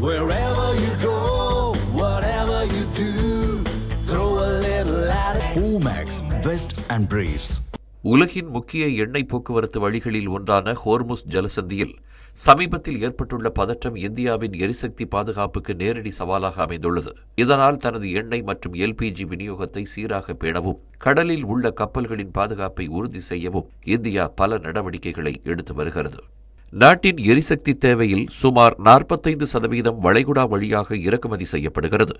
Wherever you go, whatever you do, throw a little at it. Omax, Vest and Briefs. உலகின் முக்கிய எண்ணெய் போக்குவரத்து வழிகளில் ஒன்றான ஹோர்முஸ் ஜலசந்தியில் சமீபத்தில் ஏற்பட்டுள்ள பதற்றம் இந்தியாவின் எரிசக்தி பாதுகாப்புக்கு நேரடி சவாலாக அமைந்துள்ளது. இதனால் தனது எண்ணெய் மற்றும் எல்பிஜி விநியோகத்தை சீராக பேணவும் கடலில் உள்ள கப்பல்களின் பாதுகாப்பை உறுதி செய்யவும் இந்தியா பல நடவடிக்கைகளை எடுத்து வருகிறது. நாட்டின் எரிசக்தி தேவையில் சுமார் 45% வளைகுடா வழியாக இறக்குமதி செய்யப்படுகிறது.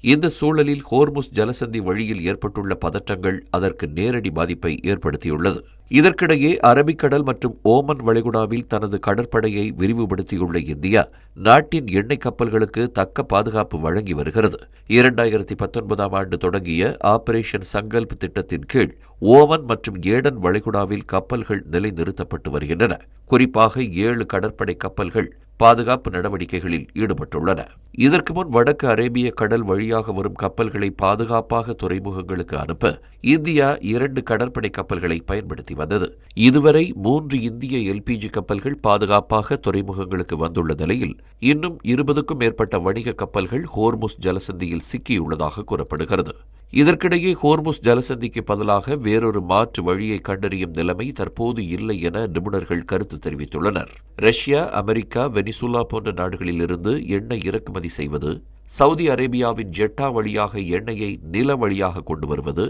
இந்த சூழலில் ஹோர்முஸ் ஜலசந்தி வழியில் ஏற்பட்டுள்ள பதற்றங்கள் அதற்கு நேரடி பாதிப்பை ஏற்படுத்தியுள்ளது. இதற்கிடையே அரபிக்கடல் மற்றும் ஓமன் வளைகுடாவில் தனது கடற்படையை விரிவுபடுத்தியுள்ள இந்தியா நாட்டின் எண்ணெய் கப்பல்களுக்கு தக்க பாதுகாப்பு வழங்கி வருகிறது. 2019ஆம் ஆண்டு தொடங்கிய ஆபரேஷன் சங்கல்ப் திட்டத்தின் கீழ் ஓமன் மற்றும் ஏடன் வளைகுடாவில் கப்பல்கள் நிலைநிறுத்தப்பட்டு வருகின்றன. குறிப்பாக 7 கடற்படை கப்பல்கள் பாதுகாப்பு நடவடிக்கைகளில் ஈடுபட்டுள்ளன. இதற்கு முன் வடக்கு அரேபிய கடல் வழியாக வரும் கப்பல்களை பாதுகாப்பாக துறைமுகங்களுக்கு அனுப்ப இந்தியா 2 கடற்படை கப்பல்களை பயன்படுத்தி வந்தது. இதுவரை 3 இந்திய எல்பிஜி கப்பல்கள் பாதுகாப்பாக துறைமுகங்களுக்கு வந்துள்ள நிலையில் இன்னும் 20க்கும் மேற்பட்ட வணிக கப்பல்கள் ஹோர்முஸ் ஜலசந்தியில் சிக்கியுள்ளதாக கூறப்படுகிறது. இதற்கிடையே ஹோர்முஸ் ஜலசந்திக்கு பதிலாக வேறொரு மாற்று வழியை கண்டறியும் நிலைமை தற்போது இல்லை என நிபுணர்கள் கருத்து தெரிவித்துள்ளனர். ரஷ்யா, அமெரிக்கா, வெனிசுலா போன்ற நாடுகளிலிருந்து எண்ணெய் இறக்குமதி செய்வது, சவுதி அரேபியாவின் ஜெட்டா வழியாக எண்ணெயை நில வழியாக கொண்டு வருவது,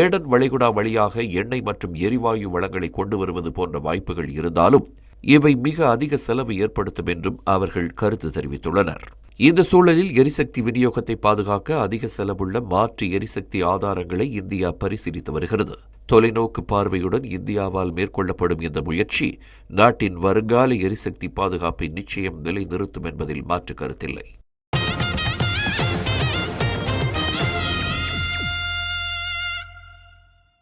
ஏடன் வளைகுடா வழியாக எண்ணெய் மற்றும் எரிவாயு வளங்களை கொண்டு வருவது போன்ற வாய்ப்புகள் இருந்தாலும் இவை மிக அதிக செலவு ஏற்படுத்தும் என்றும் அவர்கள் கருத்து தெரிவித்துள்ளனர். இந்த சூழலில் எரிசக்தி விநியோகத்தை பாதுகாக்க அதிக செலவுள்ள மாற்று எரிசக்தி ஆதாரங்களை இந்தியா பரிசீலித்து வருகிறது. தொலைநோக்கு பார்வையுடன் இந்தியாவால் மேற்கொள்ளப்படும் இந்த முயற்சி நாட்டின் வருங்கால எரிசக்தி பாதுகாப்பை நிச்சயம் நிலைநிறுத்தும் என்பதில் மாற்று கருத்தில்லை.